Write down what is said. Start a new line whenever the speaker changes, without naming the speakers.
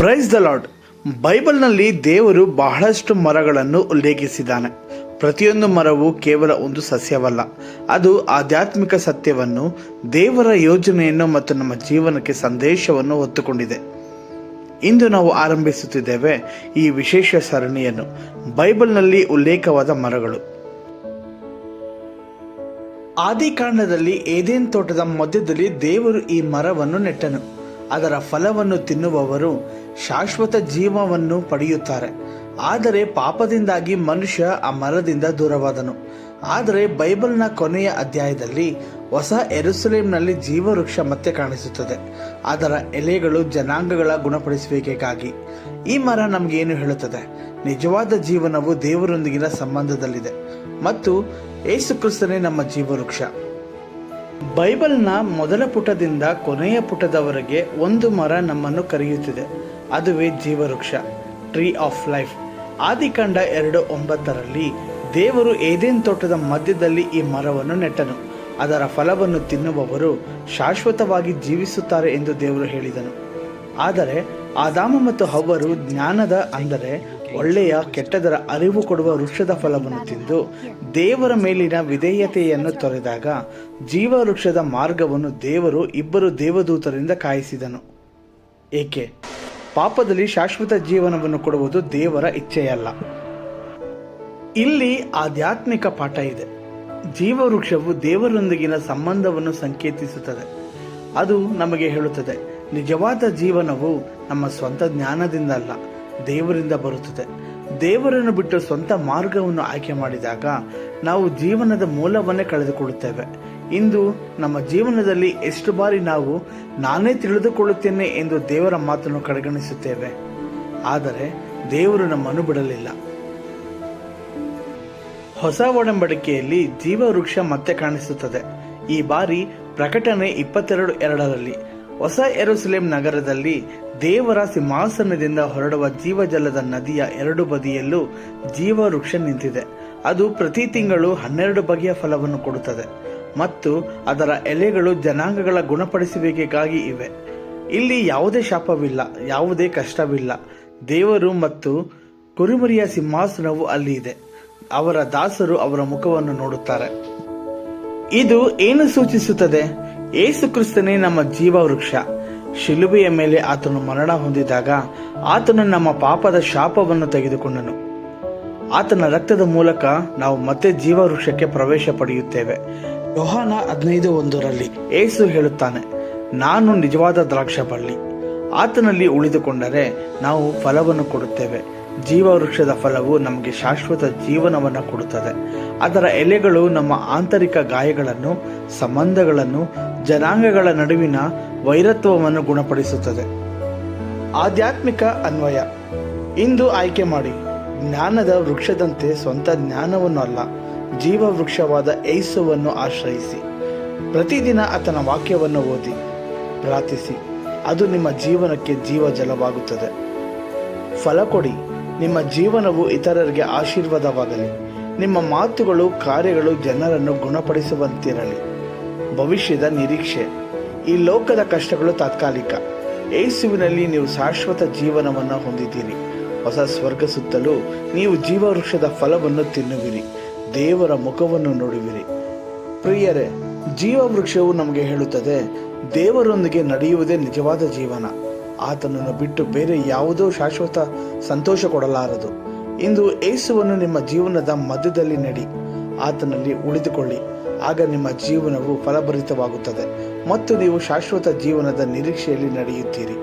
Praise the lord. ಬೈಬಲ್ನಲ್ಲಿ ದೇವರು ಬಹಳಷ್ಟು ಮರಗಳನ್ನು ಉಲ್ಲೇಖಿಸಿದ್ದಾನೆ. ಪ್ರತಿಯೊಂದು ಮರವು ಕೇವಲ ಒಂದು ಸಸ್ಯವಲ್ಲ, ಅದು ಆಧ್ಯಾತ್ಮಿಕ ಸತ್ಯವನ್ನು, ದೇವರ ಯೋಜನೆಯನ್ನು ಮತ್ತು ನಮ್ಮ ಜೀವನಕ್ಕೆ ಸಂದೇಶವನ್ನು ಹೊತ್ತುಕೊಂಡಿದೆ. ಇಂದು ನಾವು ಆರಂಭಿಸುತ್ತಿದ್ದೇವೆ ಈ ವಿಶೇಷ ಸರಣಿಯನ್ನು, ಬೈಬಲ್ನಲ್ಲಿ ಉಲ್ಲೇಖವಾದ ಮರಗಳು. ಆದಿಕಾಂಡದಲ್ಲಿ ಏದೇನ್ ತೋಟದ ಮಧ್ಯದಲ್ಲಿ ದೇವರು ಈ ಮರವನ್ನು ನೆಟ್ಟನು. ಅದರ ಫಲವನ್ನು ತಿನ್ನುವವರು ಶಾಶ್ವತ ಜೀವವನ್ನು ಪಡೆಯುತ್ತಾರೆ. ಆದರೆ ಪಾಪದಿಂದಾಗಿ ಮನುಷ್ಯ ಆ ಮರದಿಂದ ದೂರವಾದನು. ಆದರೆ ಬೈಬಲ್ನ ಕೊನೆಯ ಅಧ್ಯಾಯದಲ್ಲಿ ಹೊಸ ಯೆರೂಸಲೇಮಿನಲ್ಲಿ ಜೀವವೃಕ್ಷ ಮತ್ತೆ ಕಾಣಿಸುತ್ತದೆ. ಅದರ ಎಲೆಗಳು ಜನಾಂಗಗಳ ಗುಣಪಡಿಸುವಿಕೆಗಾಗಿ. ಈ ಮರ ನಮಗೆ ಏನು ಹೇಳುತ್ತದೆ? ನಿಜವಾದ ಜೀವನವು ದೇವರೊಂದಿಗಿನ ಸಂಬಂಧದಲ್ಲಿದೆ ಮತ್ತು ಯೇಸು ಕ್ರಿಸ್ತನೇ ನಮ್ಮ ಜೀವವೃಕ್ಷ. ಬೈಬಲ್ನ ಮೊದಲ ಪುಟದಿಂದ ಕೊನೆಯ ಪುಟದವರೆಗೆ ಒಂದು ಮರ ನಮ್ಮನ್ನು ಕರೆಯುತ್ತಿದೆ. ಅದುವೇ ಜೀವವೃಕ್ಷ, ಟ್ರೀ ಆಫ್ ಲೈಫ್. ಆದಿಕಾಂಡ 2:9 ದೇವರು ಏದೇನ್ ತೋಟದ ಮಧ್ಯದಲ್ಲಿ ಈ ಮರವನ್ನು ನೆಟ್ಟನು. ಅದರ ಫಲವನ್ನು ತಿನ್ನುವವರು ಶಾಶ್ವತವಾಗಿ ಜೀವಿಸುತ್ತಾರೆ ಎಂದು ದೇವರು ಹೇಳಿದನು. ಆದರೆ ಆದಾಮ ಮತ್ತು ಹವ್ವರು ಜ್ಞಾನದ, ಅಂದರೆ ಒಳ್ಳೆಯ ಕೆಟ್ಟದರ ಅರಿವು ಕೊಡುವ ವೃಕ್ಷದ ಫಲವನ್ನು ತಿಂದು ದೇವರ ಮೇಲಿನ ವಿಧೇಯತೆಯನ್ನು ತೊರೆದಾಗ ಜೀವವೃಕ್ಷದ ಮಾರ್ಗವನ್ನು ದೇವರು ಇಬ್ಬರು ದೇವದೂತರಿಂದ ಕಾಯಿಸಿದನು. ಏಕೆ? ಪಾಪದಲ್ಲಿ ಶಾಶ್ವತ ಜೀವನವನ್ನು ಕೊಡುವುದು ದೇವರ ಇಚ್ಛೆಯಲ್ಲ. ಇಲ್ಲಿ ಆಧ್ಯಾತ್ಮಿಕ ಪಾಠ ಇದೆ. ಜೀವವೃಕ್ಷವು ದೇವರೊಂದಿಗಿನ ಸಂಬಂಧವನ್ನು ಸಂಕೇತಿಸುತ್ತದೆ. ಅದು ನಮಗೆ ಹೇಳುತ್ತದೆ, ನಿಜವಾದ ಜೀವನವು ನಮ್ಮ ಸ್ವಂತ ಜ್ಞಾನದಿಂದ ಅಲ್ಲ, ದೇವರಿಂದ ಬರುತ್ತದೆ. ದೇವರನ್ನು ಬಿಟ್ಟು ಸ್ವಂತ ಮಾರ್ಗವನ್ನು ಆಯ್ಕೆ ಮಾಡಿದಾಗ ನಾವು ಜೀವನದ ಮೂಲವನ್ನೇ ಕಳೆದುಕೊಳ್ಳುತ್ತೇವೆ. ಇಂದು ನಮ್ಮ ಜೀವನದಲ್ಲಿ ಎಷ್ಟು ಬಾರಿ ನಾವು ನಾನೇ ತಿಳಿದುಕೊಳ್ಳುತ್ತೇನೆ ಎಂದು ದೇವರ ಮಾತನ್ನು ಕಡೆಗಣಿಸುತ್ತೇವೆ. ಆದರೆ ದೇವರು ನಮ್ಮನ್ನು ಬಿಡಲಿಲ್ಲ. ಹೊಸ ಒಡಂಬಡಿಕೆಯಲ್ಲಿ ಜೀವವೃಕ್ಷ ಮತ್ತೆ ಕಾಣಿಸುತ್ತದೆ. ಈ ಬಾರಿ ಪ್ರಕಟಣೆ 22:2 ಹೊಸ ಯೆರೂಸಲೇಮ್ ನಗರದಲ್ಲಿ ದೇವರ ಸಿಂಹಾಸನದಿಂದ ಹೊರಡುವ ಜೀವಜಲದ ನದಿಯ ಎರಡು ಬದಿಯಲ್ಲೂ ಜೀವವೃಕ್ಷ ನಿಂತಿದೆ. ಅದು ಪ್ರತಿ ತಿಂಗಳು 12 ಬಗೆಯ ಫಲವನ್ನು ಕೊಡುತ್ತದೆ ಮತ್ತು ಅದರ ಎಲೆಗಳು ಜನಾಂಗಗಳ ಗುಣಪಡಿಸುವಿಕೆಗಾಗಿ ಇವೆ. ಇಲ್ಲಿ ಯಾವುದೇ ಶಾಪವಿಲ್ಲ, ಯಾವುದೇ ಕಷ್ಟವಿಲ್ಲ. ದೇವರು ಮತ್ತು ಕುರಿಮರಿಯ ಸಿಂಹಾಸನವು ಅಲ್ಲಿ ಇದೆ. ಅವರ ದಾಸರು ಅವರ ಮುಖವನ್ನು ನೋಡುತ್ತಾರೆ. ಇದು ಏನು ಸೂಚಿಸುತ್ತದೆ? ಯೇಸು ಕ್ರಿಸ್ತನೇ ನಮ್ಮ ಜೀವವೃಕ್ಷ. ಶಿಲುಬೆಯ ಮೇಲೆ ಆತನು ಮರಣ ಹೊಂದಿದಾಗ ಆತನು ನಮ್ಮ ಪಾಪದ ಶಾಪವನ್ನು ತೆಗೆದುಕೊಂಡನು. ಆತನ ರಕ್ತದ ಮೂಲಕ ನಾವು ಮತ್ತೆ ಜೀವವೃಕ್ಷಕ್ಕೆ ಪ್ರವೇಶ ಪಡೆಯುತ್ತೇವೆ. ಯೋಹಾನ 15:1 ಯೇಸು ಹೇಳುತ್ತಾನೆ, ನಾನು ನಿಜವಾದ ದ್ರಾಕ್ಷ ಬಳ್ಳಿ. ಆತನಲ್ಲಿ ಉಳಿದುಕೊಂಡರೆ ನಾವು ಫಲವನ್ನು ಕೊಡುತ್ತೇವೆ. ಜೀವವೃಕ್ಷದ ಫಲವು ನಮಗೆ ಶಾಶ್ವತ ಜೀವನವನ್ನು ಕೊಡುತ್ತದೆ. ಅದರ ಎಲೆಗಳು ನಮ್ಮ ಆಂತರಿಕ ಗಾಯಗಳನ್ನು, ಸಂಬಂಧಗಳನ್ನು, ಜನಾಂಗಗಳ ನಡುವಿನ ವೈರತ್ವವನ್ನು ಗುಣಪಡಿಸುತ್ತದೆ. ಆಧ್ಯಾತ್ಮಿಕ ಅನ್ವಯ. ಇಂದು ಆಯ್ಕೆ ಮಾಡಿ, ಜ್ಞಾನದ ವೃಕ್ಷದಂತೆ ಸ್ವಂತ ಜ್ಞಾನವನ್ನು ಅಲ್ಲ, ಜೀವವೃಕ್ಷವಾದ ಯೇಸುವನ್ನು ಆಶ್ರಯಿಸಿ. ಪ್ರತಿದಿನ ಆತನ ವಾಕ್ಯವನ್ನು ಓದಿ, ಪ್ರಾರ್ಥಿಸಿ. ಅದು ನಿಮ್ಮ ಜೀವನಕ್ಕೆ ಜೀವಜಲವಾಗುತ್ತದೆ. ಫಲ ಕೊಡಿ. ನಿಮ್ಮ ಜೀವನವು ಇತರರಿಗೆ ಆಶೀರ್ವಾದವಾಗಲಿ. ನಿಮ್ಮ ಮಾತುಗಳು, ಕಾರ್ಯಗಳು ಜನರನ್ನು ಗುಣಪಡಿಸುವಂತಿರಲಿ. ಭವಿಷ್ಯದ ನಿರೀಕ್ಷೆ. ಈ ಲೋಕದ ಕಷ್ಟಗಳು ತಾತ್ಕಾಲಿಕ. ಯೇಸುವಿನಲ್ಲಿ ನೀವು ಶಾಶ್ವತ ಜೀವನವನ್ನು ಹೊಂದಿದ್ದೀರಿ. ಹೊಸ ಸ್ವರ್ಗ ಸುತ್ತಲೂ ನೀವು ಜೀವವೃಕ್ಷದ ಫಲವನ್ನು ತಿನ್ನುವಿರಿ, ದೇವರ ಮುಖವನ್ನು ನೋಡುವಿರಿ. ಪ್ರಿಯರೇ, ಜೀವವೃಕ್ಷವು ನಮಗೆ ಹೇಳುತ್ತದೆ, ದೇವರೊಂದಿಗೆ ನಡೆಯುವುದೇ ನಿಜವಾದ ಜೀವನ. ಆತನನ್ನು ಬಿಟ್ಟು ಬೇರೆ ಯಾವುದೋ ಶಾಶ್ವತ ಸಂತೋಷ ಕೊಡಲಾರದು. ಇಂದು ಯೇಸುವನ್ನು ನಿಮ್ಮ ಜೀವನದ ಮಧ್ಯದಲ್ಲಿ ನೆಡಿ, ಆತನಲ್ಲಿ ಉಳಿದುಕೊಳ್ಳಿ. ಆಗ ನಿಮ್ಮ ಜೀವನವು ಫಲಭರಿತವಾಗುತ್ತದೆ ಮತ್ತು ನೀವು ಶಾಶ್ವತ ಜೀವನದ ನಿರೀಕ್ಷೆಯಲ್ಲಿ ನಡೆಯುತ್ತೀರಿ.